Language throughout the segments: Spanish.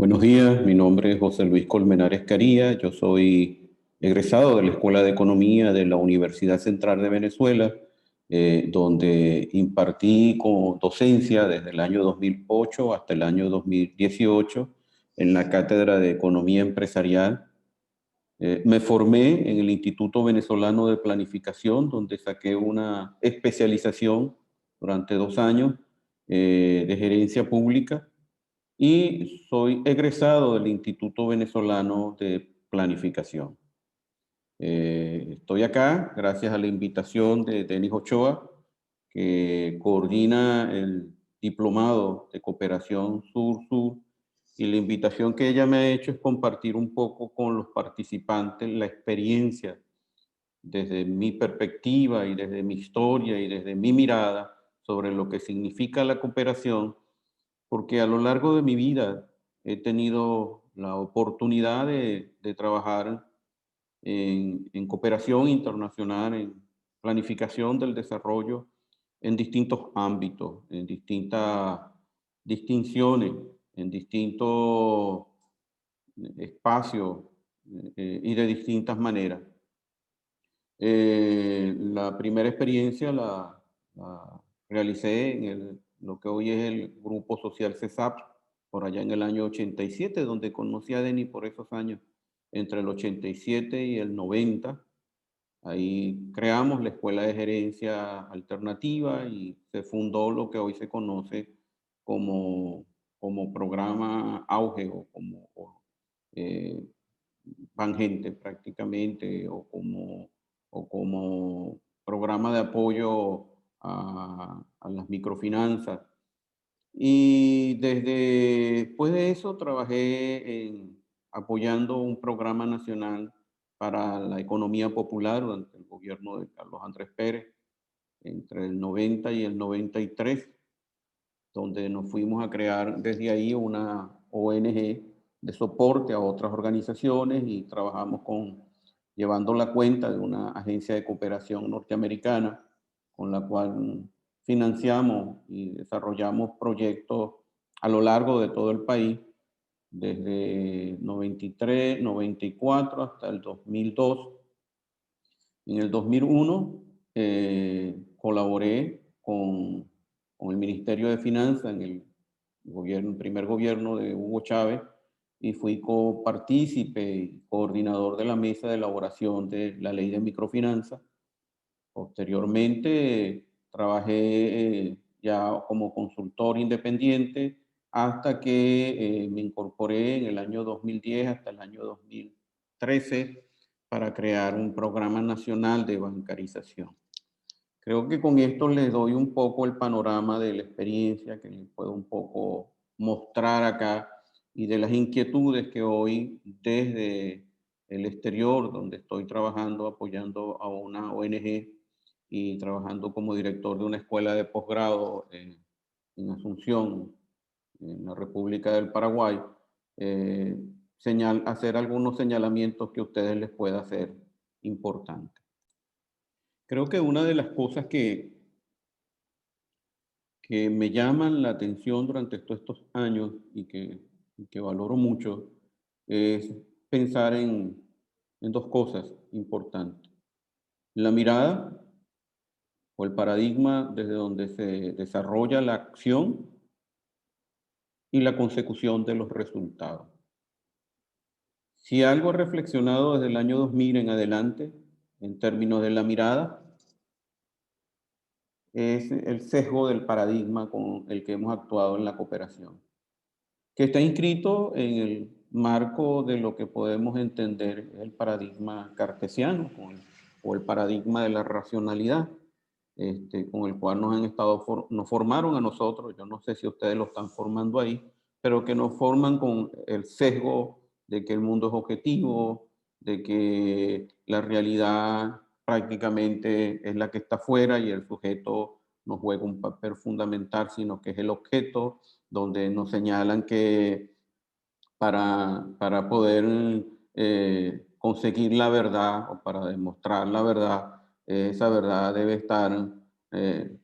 Buenos días, mi nombre es José Luis Colmenares Caría, yo soy egresado de la Escuela de Economía de la Universidad Central de Venezuela, donde impartí con docencia desde el año 2008 hasta el año 2018 en la Cátedra de Economía Empresarial. Me formé en el Instituto Venezolano de Planificación, donde saqué una especialización durante 2 años de gerencia pública y soy egresado del Instituto Venezolano de Planificación. Estoy acá gracias a la invitación de Denis Ochoa, que coordina el Diplomado de Cooperación Sur-Sur, y la invitación que ella me ha hecho es compartir un poco con los participantes la experiencia desde mi perspectiva y desde mi historia y desde mi mirada sobre lo que significa la cooperación, porque a lo largo de mi vida he tenido la oportunidad de trabajar en cooperación internacional, en planificación del desarrollo, en distintos ámbitos, en distintas distinciones, en distintos espacios y de distintas maneras. La primera experiencia la realicé en lo que hoy es el Grupo Social CESAP, por allá en el año 87, donde conocí a Denis por esos años, entre el 87 y el 90. Ahí creamos la Escuela de Gerencia Alternativa y se fundó lo que hoy se conoce como, como programa Auge eh, Vangente prácticamente, o como programa de apoyo a las microfinanzas. Y después de eso trabajé apoyando un programa nacional para la economía popular durante el gobierno de Carlos Andrés Pérez, entre el 90 y el 93, donde nos fuimos a crear desde ahí una ONG de soporte a otras organizaciones y trabajamos llevando la cuenta de una agencia de cooperación norteamericana con la cual financiamos y desarrollamos proyectos a lo largo de todo el país, desde 93, 94 hasta el 2002. En el 2001 colaboré con el Ministerio de Finanzas en el primer gobierno de Hugo Chávez, y fui copartícipe y coordinador de la mesa de elaboración de la ley de microfinanzas. Posteriormente trabajé ya como consultor independiente hasta que me incorporé en el año 2010 hasta el año 2013 para crear un programa nacional de bancarización. Creo que con esto les doy un poco el panorama de la experiencia que les puedo un poco mostrar acá y de las inquietudes que hoy desde el exterior, donde estoy trabajando apoyando a una ONG y trabajando como director de una escuela de posgrado en Asunción, en la República del Paraguay, eh, hacer algunos señalamientos que a ustedes les pueda ser importantes. Creo que una de las cosas que me llaman la atención durante todos estos años y que valoro mucho es pensar en dos cosas importantes. La mirada o el paradigma desde donde se desarrolla la acción y la consecución de los resultados. Si algo he reflexionado desde el año 2000 en adelante, en términos de la mirada, es el sesgo del paradigma con el que hemos actuado en la cooperación, que está inscrito en el marco de lo que podemos entender el paradigma cartesiano o el paradigma de la racionalidad, con el cual nos formaron a nosotros. Yo no sé si ustedes lo están formando ahí, pero que nos forman con el sesgo de que el mundo es objetivo, de que la realidad prácticamente es la que está afuera y el sujeto no juega un papel fundamental, sino que es el objeto, donde nos señalan que para poder conseguir la verdad o para demostrar la verdad, esa verdad debe estar eh,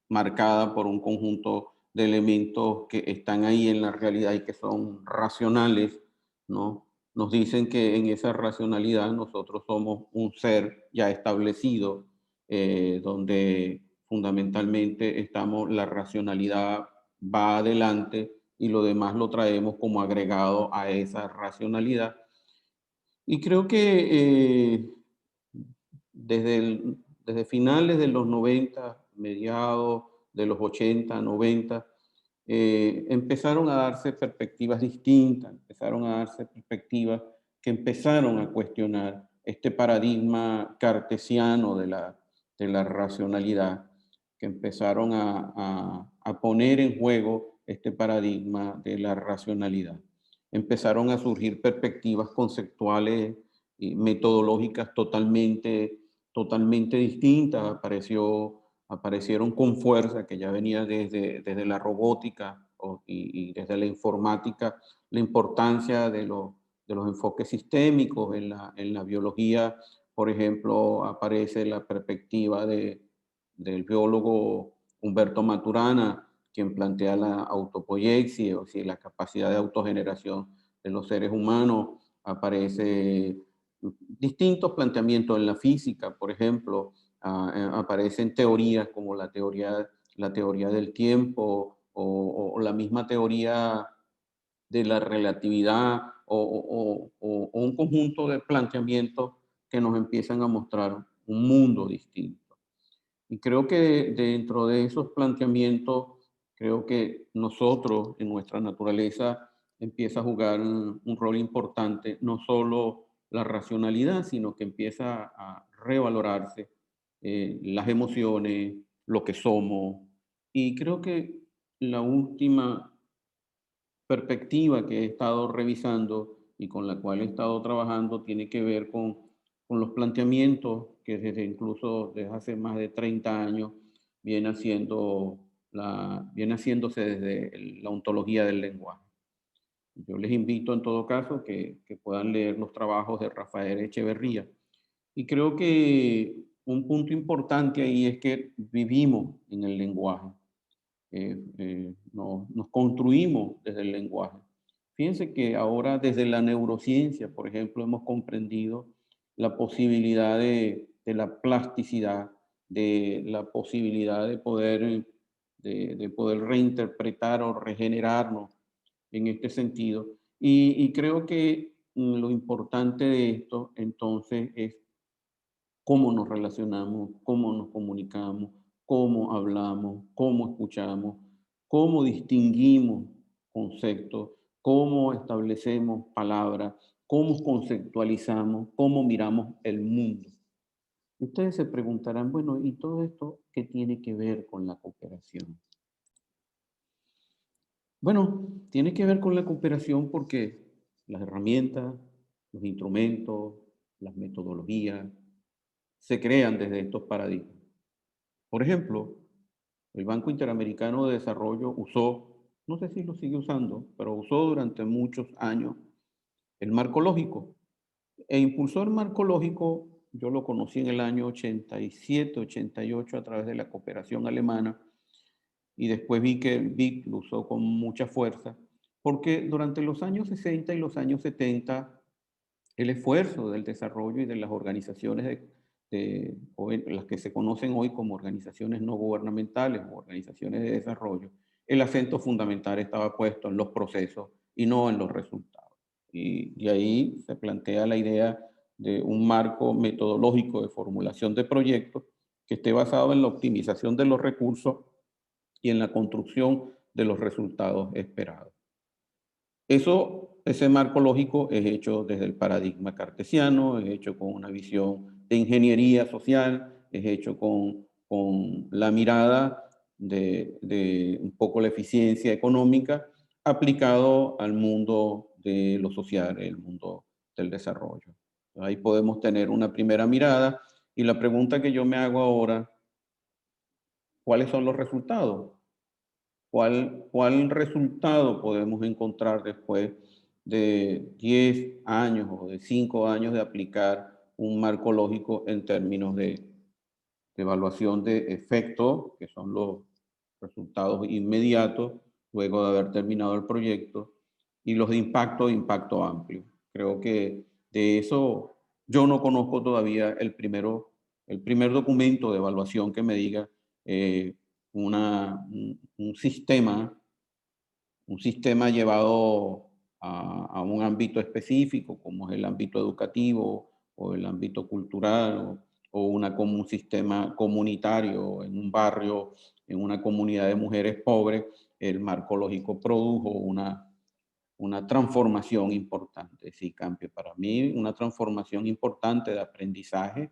marcada por un conjunto de elementos que están ahí en la realidad y que son racionales, ¿no? Nos dicen que en esa racionalidad nosotros somos un ser ya establecido, donde fundamentalmente estamos, la racionalidad va adelante y lo demás lo traemos como agregado a esa racionalidad. Y creo que desde finales de los 90, mediados de los 80, 90, empezaron a darse perspectivas distintas, empezaron a darse perspectivas que empezaron a cuestionar este paradigma cartesiano de la racionalidad, que empezaron a poner en juego este paradigma de la racionalidad. Empezaron a surgir perspectivas conceptuales y metodológicas totalmente distintas. Aparecieron con fuerza, que ya venía desde la robótica y desde la informática, la importancia de los enfoques sistémicos en la biología. Por ejemplo, aparece la perspectiva del biólogo Humberto Maturana, quien plantea la autopoiesis, o sea, la capacidad de autogeneración de los seres humanos. Aparece distintos planteamientos en la física, por ejemplo, aparecen teorías como la teoría del tiempo o la misma teoría de la relatividad o un conjunto de planteamientos que nos empiezan a mostrar un mundo distinto. Y creo que dentro de esos planteamientos, creo que nosotros en nuestra naturaleza empieza a jugar un rol importante, no solo la racionalidad, sino que empieza a revalorarse las emociones, lo que somos. Y creo que la última perspectiva que he estado revisando y con la cual he estado trabajando tiene que ver con los planteamientos que incluso desde hace más de 30 años viene haciéndose desde la ontología del lenguaje. Yo les invito en todo caso que puedan leer los trabajos de Rafael Echeverría. Y creo que un punto importante ahí es que vivimos en el lenguaje. Nos construimos desde el lenguaje. Fíjense que ahora desde la neurociencia, por ejemplo, hemos comprendido la posibilidad de la plasticidad, de la posibilidad de poder reinterpretar o regenerarnos en este sentido. Y creo que lo importante de esto entonces es cómo nos relacionamos, cómo nos comunicamos, cómo hablamos, cómo escuchamos, cómo distinguimos conceptos, cómo establecemos palabras, cómo conceptualizamos, cómo miramos el mundo. Ustedes se preguntarán, bueno, ¿y todo esto qué tiene que ver con la cooperación? Bueno, tiene que ver con la cooperación porque las herramientas, los instrumentos, las metodologías se crean desde estos paradigmas. Por ejemplo, el Banco Interamericano de Desarrollo usó, no sé si lo sigue usando, pero usó durante muchos años el marco lógico. E impulsó el marco lógico, yo lo conocí en el año 87, 88 a través de la cooperación alemana y después vi que el BIC lo usó con mucha fuerza, porque durante los años 60 y los años 70 el esfuerzo del desarrollo y de las organizaciones las que se conocen hoy como organizaciones no gubernamentales o organizaciones de desarrollo, el acento fundamental estaba puesto en los procesos y no en los resultados. Y ahí se plantea la idea de un marco metodológico de formulación de proyectos que esté basado en la optimización de los recursos y en la construcción de los resultados esperados. Ese marco lógico es hecho desde el paradigma cartesiano, es hecho con una visión de ingeniería social, es hecho con la mirada de un poco la eficiencia económica aplicado al mundo de lo social, el mundo del desarrollo. Ahí podemos tener una primera mirada y la pregunta que yo me hago ahora, ¿cuáles son los resultados? ¿Cuál resultado podemos encontrar después de 10 años o de 5 años de aplicar un marco lógico en términos de evaluación de efectos, que son resultados inmediatos luego de haber terminado el proyecto, y los de impacto amplio. Creo que de eso yo no conozco todavía el primer documento de evaluación que me diga eh, un sistema llevado a un ámbito específico, como es el ámbito educativo o el ámbito cultural, como un sistema comunitario en un barrio, en una comunidad de mujeres pobres. El marco lógico produjo una transformación importante. Sí, cambio. Para mí, una transformación importante de aprendizaje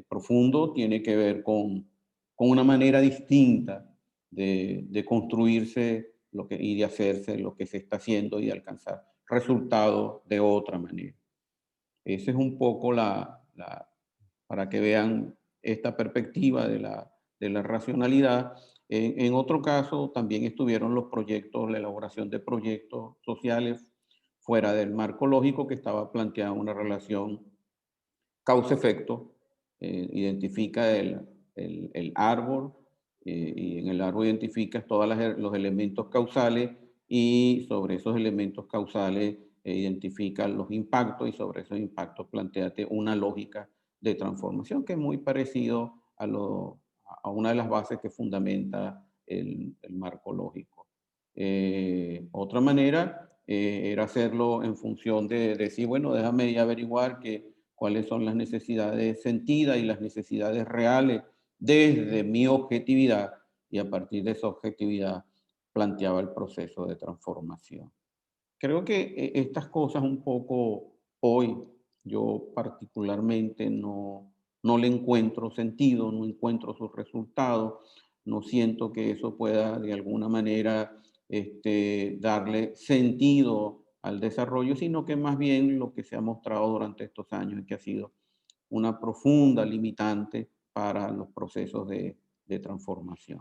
profundo tiene que ver con una manera distinta de construirse y de hacerse lo que se está haciendo y de alcanzar resultados de otra manera. Esa es un poco para que vean esta perspectiva de la racionalidad. En otro caso, también estuvieron los proyectos, la elaboración de proyectos sociales fuera del marco lógico, que estaba planteada una relación causa-efecto. Identifica el árbol, y en el árbol identificas todos los elementos causales, y sobre esos elementos causales identifica los impactos, y sobre esos impactos planteate una lógica de transformación que es muy parecido a una de las bases que fundamenta el marco lógico. Otra manera era hacerlo en función de decir, bueno, déjame averiguar cuáles son las necesidades sentidas y las necesidades reales desde mi objetividad, y a partir de esa objetividad planteaba el proceso de transformación. Creo que estas cosas un poco hoy yo particularmente no le encuentro sentido, no encuentro sus resultados, no siento que eso pueda de alguna manera darle sentido al desarrollo, sino que más bien lo que se ha mostrado durante estos años es que ha sido una profunda limitante para los procesos de transformación.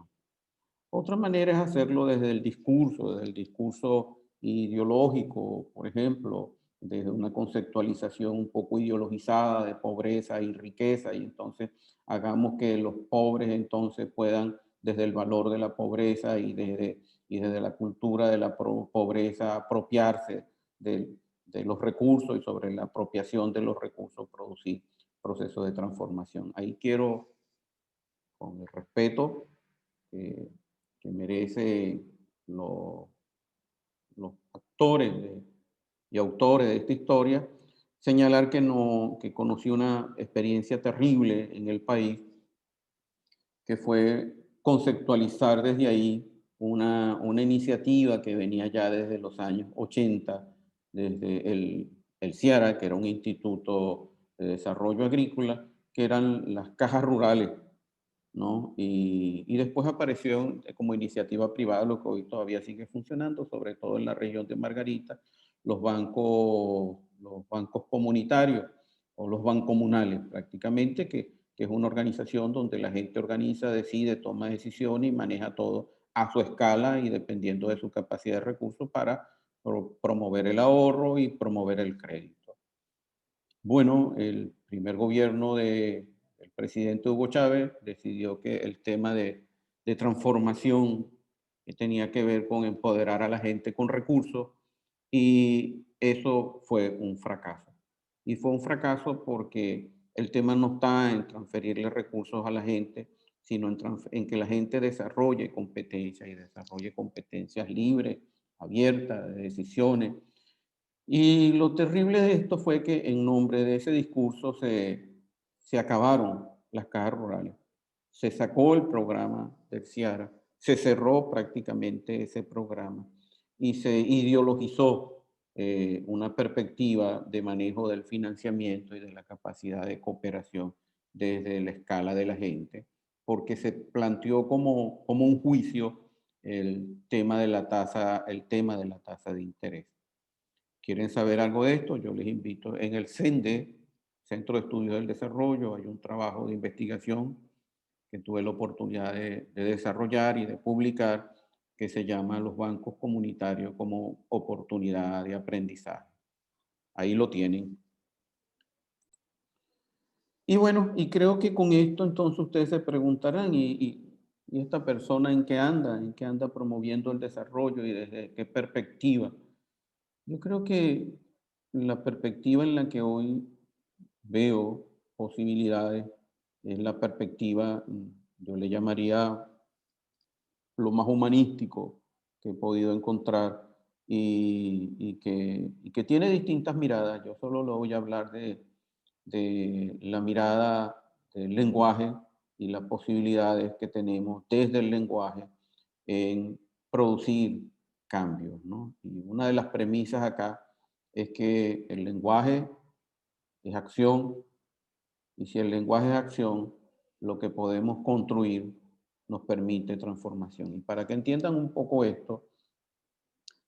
Otra manera es hacerlo desde el discurso ideológico, por ejemplo, desde una conceptualización un poco ideologizada de pobreza y riqueza, y entonces hagamos que los pobres entonces puedan, desde el valor de la pobreza y desde la cultura de la pobreza, apropiarse de los recursos, y sobre la apropiación de los recursos producir procesos de transformación. Ahí quiero, con el respeto que, que merece los actores y autores de esta historia, señalar que conocí una experiencia terrible en el país, que fue conceptualizar desde ahí una iniciativa que venía ya desde los años 80, desde el CIARA, que era un instituto de desarrollo agrícola, que eran las cajas rurales, ¿no? Y después apareció como iniciativa privada, lo que hoy todavía sigue funcionando, sobre todo en la región de Margarita, los bancos comunitarios o los bancomunales, prácticamente, que es una organización donde la gente organiza, decide, toma decisiones y maneja todo a su escala y dependiendo de su capacidad de recursos para promover el ahorro y promover el crédito. Bueno, el primer gobierno del presidente Hugo Chávez decidió que el tema de transformación que tenía que ver con empoderar a la gente con recursos, y eso fue un fracaso. Y fue un fracaso porque el tema no está en transferirle recursos a la gente, sino en que la gente desarrolle competencias, y desarrolle competencias libres, abiertas, de decisiones. Y lo terrible de esto fue que en nombre de ese discurso se acabaron las cajas rurales. Se sacó el programa del CIARA, se cerró prácticamente ese programa y se ideologizó una perspectiva de manejo del financiamiento y de la capacidad de cooperación desde la escala de la gente, porque se planteó como un juicio el tema de la tasa de interés. ¿Quieren saber algo de esto? Yo les invito. En el CENDE, Centro de Estudios del Desarrollo, hay un trabajo de investigación que tuve la oportunidad de desarrollar y de publicar, que se llama Los bancos comunitarios como oportunidad de aprendizaje. Ahí lo tienen. Y bueno, y creo que con esto entonces ustedes se preguntarán, ¿Y esta persona en qué anda? ¿En qué anda promoviendo el desarrollo y desde qué perspectiva? Yo creo que la perspectiva en la que hoy veo posibilidades es la perspectiva, yo le llamaría lo más humanístico que he podido encontrar y que tiene distintas miradas. Yo solo le voy a hablar de la mirada del lenguaje y las posibilidades que tenemos desde el lenguaje en producir cambios, ¿no? Y una de las premisas acá es que el lenguaje es acción y si el lenguaje es acción, lo que podemos construir nos permite transformación. Y para que entiendan un poco esto,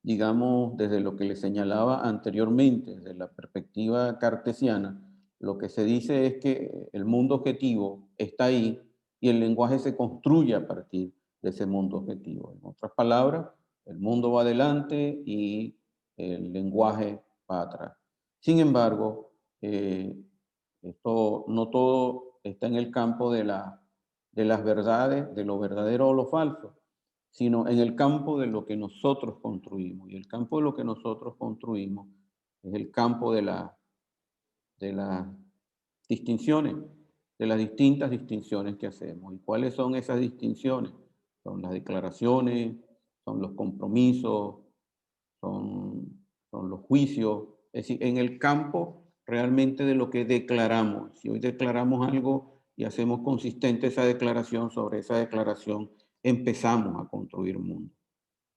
digamos, desde lo que les señalaba anteriormente, desde la perspectiva cartesiana, lo que se dice es que el mundo objetivo está ahí y el lenguaje se construye a partir de ese mundo objetivo. En otras palabras, el mundo va adelante y el lenguaje va atrás. Sin embargo, esto no todo está en el campo de las verdades, de lo verdadero o lo falso, sino en el campo de lo que nosotros construimos. Y el campo de lo que nosotros construimos es el campo de las distinciones, de las distintas distinciones que hacemos. ¿Y cuáles son esas distinciones? Son las declaraciones, son los compromisos, son los juicios. Es decir, en el campo realmente de lo que declaramos. Si hoy declaramos algo y hacemos consistente esa declaración, sobre esa declaración empezamos a construir mundo.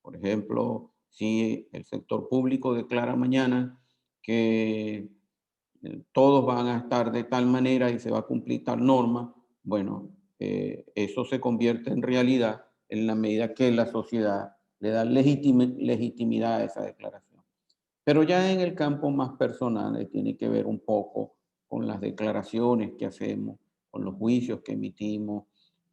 Por ejemplo, si el sector público declara mañana que todos van a estar de tal manera y se va a cumplir tal norma, bueno, eso se convierte en realidad en la medida que la sociedad le da legitimidad a esa declaración. Pero ya en el campo más personal tiene que ver un poco con las declaraciones que hacemos, con los juicios que emitimos,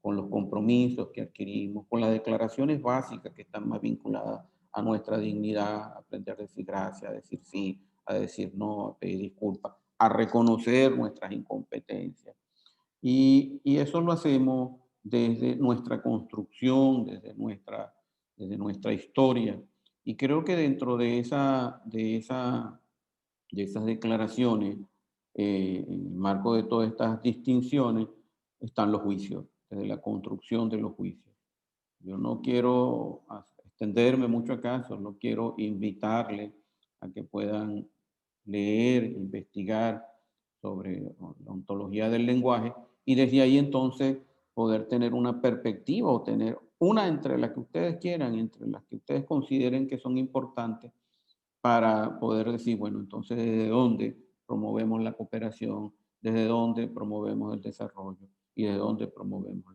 con los compromisos que adquirimos, con las declaraciones básicas que están más vinculadas a nuestra dignidad, a aprender a decir gracias, a decir sí, a decir no, a pedir disculpas, a reconocer nuestras incompetencias. Y eso lo hacemos desde nuestra construcción, desde nuestra historia. Y creo que dentro de esas declaraciones, en el marco de todas estas distinciones, están los juicios, desde la construcción de los juicios. Yo no quiero extenderme mucho acá, solo quiero invitarle a que puedan leer, investigar sobre la ontología del lenguaje y desde ahí entonces poder tener una perspectiva o tener una entre las que ustedes quieran, entre las que ustedes consideren que son importantes para poder decir, bueno, entonces desde dónde promovemos la cooperación, desde dónde promovemos el desarrollo y desde dónde promovemos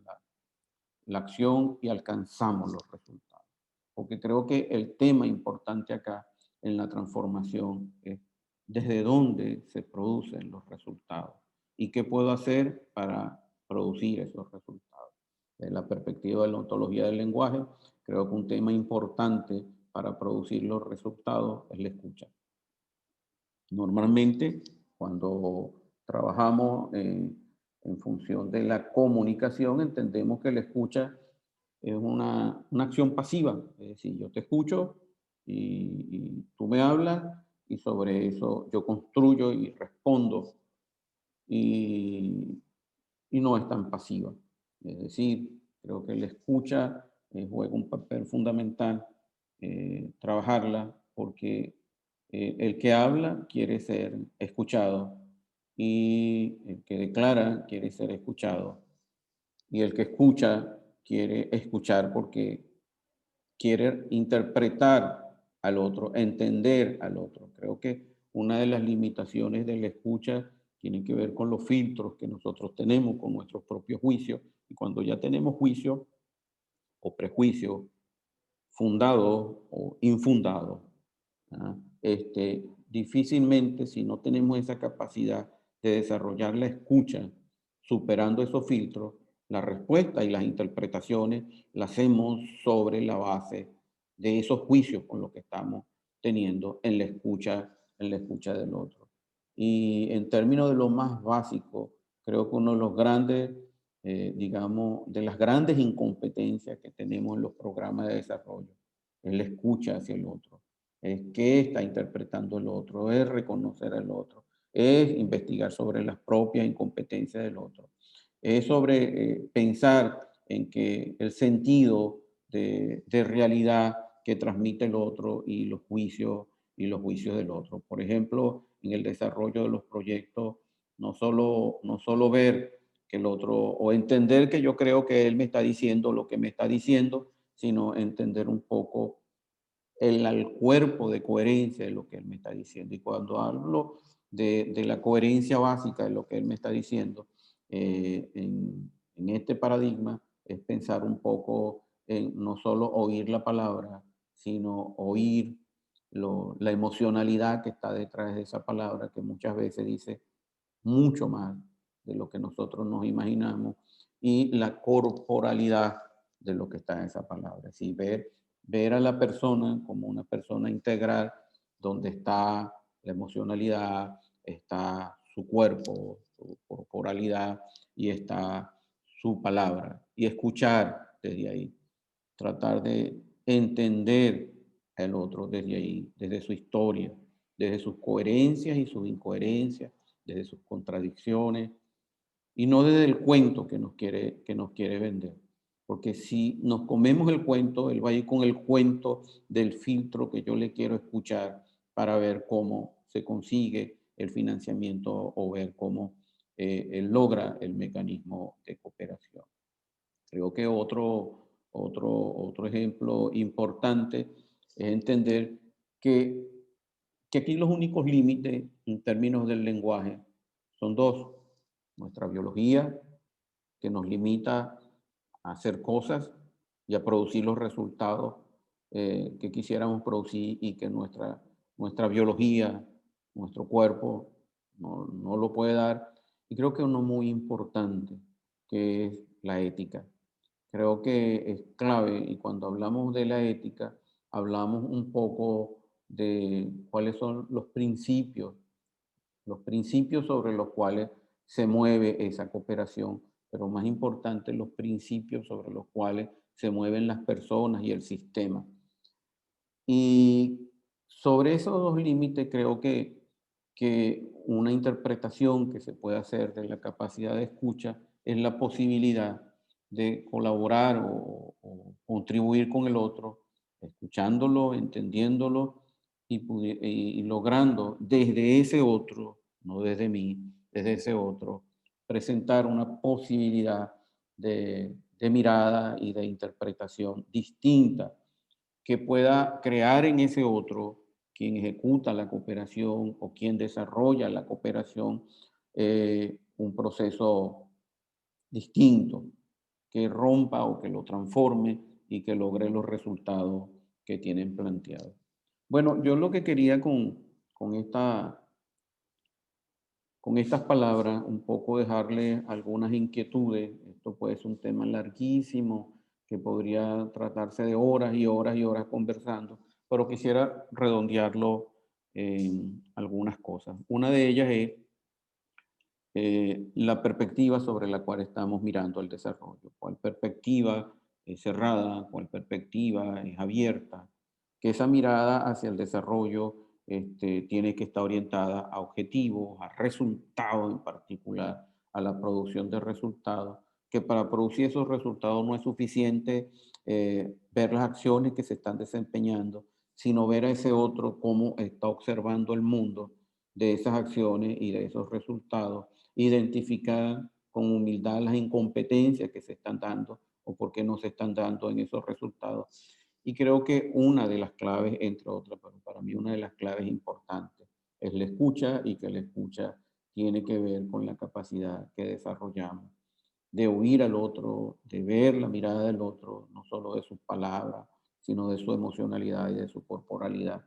la acción y alcanzamos los resultados. Porque creo que el tema importante acá en la transformación es desde dónde se producen los resultados y qué puedo hacer para producir esos resultados. Desde la perspectiva de la ontología del lenguaje, creo que un tema importante para producir los resultados es la escucha. Normalmente, cuando trabajamos en función de la comunicación, entendemos que la escucha es una acción pasiva. Es decir, yo te escucho y tú me hablas y sobre eso yo construyo y respondo y, y no es tan pasiva. Es decir, creo que la escucha juega un papel fundamental, trabajarla porque el que habla quiere ser escuchado y el que declara quiere ser escuchado y el que escucha quiere escuchar porque quiere interpretar al otro, entender al otro. Creo que una de las limitaciones de la escucha tiene que ver con los filtros que nosotros tenemos, con nuestros propios juicios. Y cuando ya tenemos juicios o prejuicios fundados o infundados, ¿ah? Difícilmente, si no tenemos esa capacidad de desarrollar la escucha, superando esos filtros, la respuesta y las interpretaciones las hacemos sobre la base de esos juicios con los que estamos teniendo en la escucha del otro. Y en términos de lo más básico, creo que uno de los grandes digamos, de las grandes incompetencias que tenemos en los programas de desarrollo. Es la escucha hacia el otro, es qué está interpretando el otro, es reconocer al otro, es investigar sobre las propias incompetencias del otro, es sobre pensar en que el sentido de realidad que transmite el otro y los juicios del otro. Por ejemplo, en el desarrollo de los proyectos, no solo ver que el otro, o entender que yo creo que él me está diciendo lo que me está diciendo, sino entender un poco al cuerpo de coherencia de lo que él me está diciendo. Y cuando hablo de la coherencia básica de lo que él me está diciendo, en este paradigma, es pensar un poco en no solo oír la palabra, sino oír la emocionalidad que está detrás de esa palabra, que muchas veces dice mucho más de lo que nosotros nos imaginamos, y la corporalidad de lo que está en esa palabra. Así, ver a la persona como una persona integral, donde está la emocionalidad, está su cuerpo, su corporalidad, y está su palabra. Y escuchar desde ahí, tratar de entender al otro desde ahí, desde su historia, desde sus coherencias y sus incoherencias, desde sus contradicciones, y no desde el cuento que nos quiere vender. Porque si nos comemos el cuento, él va a ir con el cuento del filtro que yo le quiero escuchar para ver cómo se consigue el financiamiento o ver cómo él logra el mecanismo de cooperación. Creo que otro ejemplo importante es entender que, que aquí los únicos límites en términos del lenguaje son dos: nuestra biología, que nos limita a hacer cosas y a producir los resultados que quisiéramos producir, y que nuestra biología, nuestro cuerpo, no lo puede dar. Y creo que uno muy importante, que es la ética. Creo que es clave, y cuando hablamos de la ética, hablamos un poco de cuáles son los principios sobre los cuales se mueve esa cooperación, pero más importante, los principios sobre los cuales se mueven las personas y el sistema. Y sobre esos dos límites creo que una interpretación que se puede hacer de la capacidad de escucha es la posibilidad de colaborar o contribuir con el otro, escuchándolo, entendiéndolo, y logrando desde ese otro, no desde mí, desde ese otro, presentar una posibilidad de mirada y de interpretación distinta, que pueda crear en ese otro, quien ejecuta la cooperación o quien desarrolla la cooperación, un proceso distinto, que rompa o que lo transforme y que logre los resultados que tienen planteados. Bueno, yo lo que quería con estas palabras, un poco dejarle algunas inquietudes. Esto puede ser un tema larguísimo que podría tratarse de horas y horas y horas conversando, pero quisiera redondearlo en algunas cosas. Una de ellas es la perspectiva sobre la cual estamos mirando el desarrollo. ¿Cuál perspectiva es cerrada? ¿Cuál perspectiva es abierta? Que esa mirada hacia el desarrollo tiene que estar orientada a objetivos, a resultados en particular, a la producción de resultados, que para producir esos resultados no es suficiente ver las acciones que se están desempeñando, sino ver a ese otro cómo está observando el mundo de esas acciones y de esos resultados, identificar con humildad las incompetencias que se están dando o por qué no se están dando en esos resultados. Y creo que una de las claves, entre otras, pero para mí una de las claves importantes, es la escucha, y que la escucha tiene que ver con la capacidad que desarrollamos de oír al otro, de ver la mirada del otro, no solo de sus palabras, sino de su emocionalidad y de su corporalidad,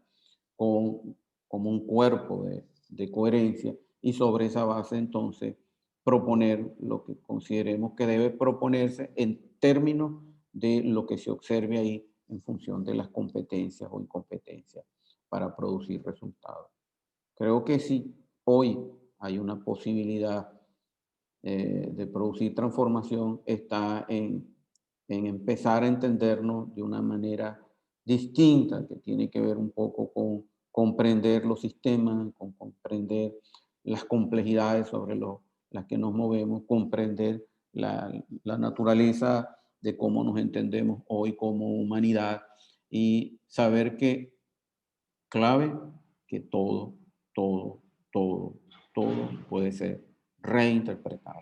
con, como un cuerpo de coherencia, y sobre esa base entonces proponer lo que consideremos que debe proponerse en términos de lo que se observe ahí en función de las competencias o incompetencias para producir resultados. Creo que si hoy hay una posibilidad de producir transformación está en empezar a entendernos de una manera distinta, que tiene que ver un poco con comprender los sistemas, con comprender las complejidades sobre las que nos movemos, comprender la naturaleza de cómo nos entendemos hoy como humanidad y saber que clave que todo, todo, todo puede ser reinterpretado.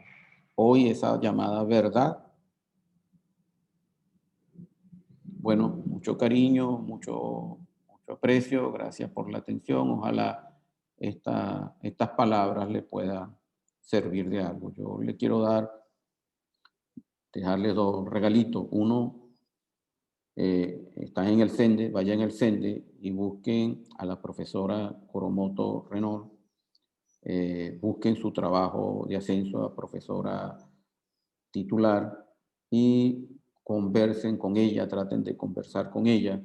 Hoy esa llamada verdad, bueno, mucho cariño, mucho aprecio, gracias por la atención. Ojalá estas palabras le puedan servir de algo. Yo le quiero dejarles dos regalitos. Uno, están en el CENDE, vayan al CENDE y busquen a la profesora Coromoto Renault. Busquen su trabajo de ascenso a profesora titular y conversen con ella, traten de conversar con ella.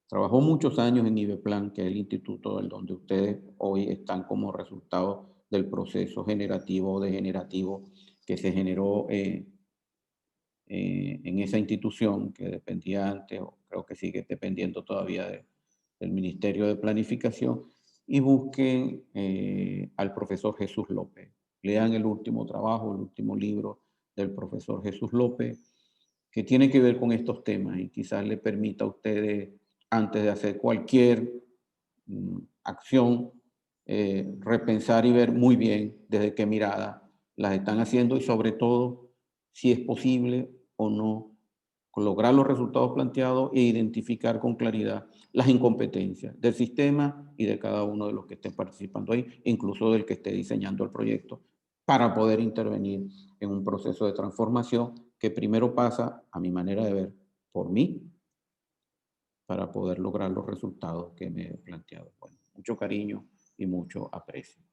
Trabajó muchos años en IBEPLAN, que es el instituto en donde ustedes hoy están como resultado del proceso generativo o degenerativo que se generó en esa institución que dependía antes, o creo que sigue dependiendo todavía del Ministerio de Planificación, y busquen al profesor Jesús López. Lean el último trabajo, el último libro del profesor Jesús López, que tiene que ver con estos temas y quizás le permita a ustedes, antes de hacer cualquier acción, repensar y ver muy bien desde qué mirada las están haciendo y sobre todo si es posible o no lograr los resultados planteados e identificar con claridad las incompetencias del sistema y de cada uno de los que estén participando ahí, incluso del que esté diseñando el proyecto, para poder intervenir en un proceso de transformación que primero pasa, a mi manera de ver, por mí, para poder lograr los resultados que me he planteado. Bueno, mucho cariño y mucho aprecio.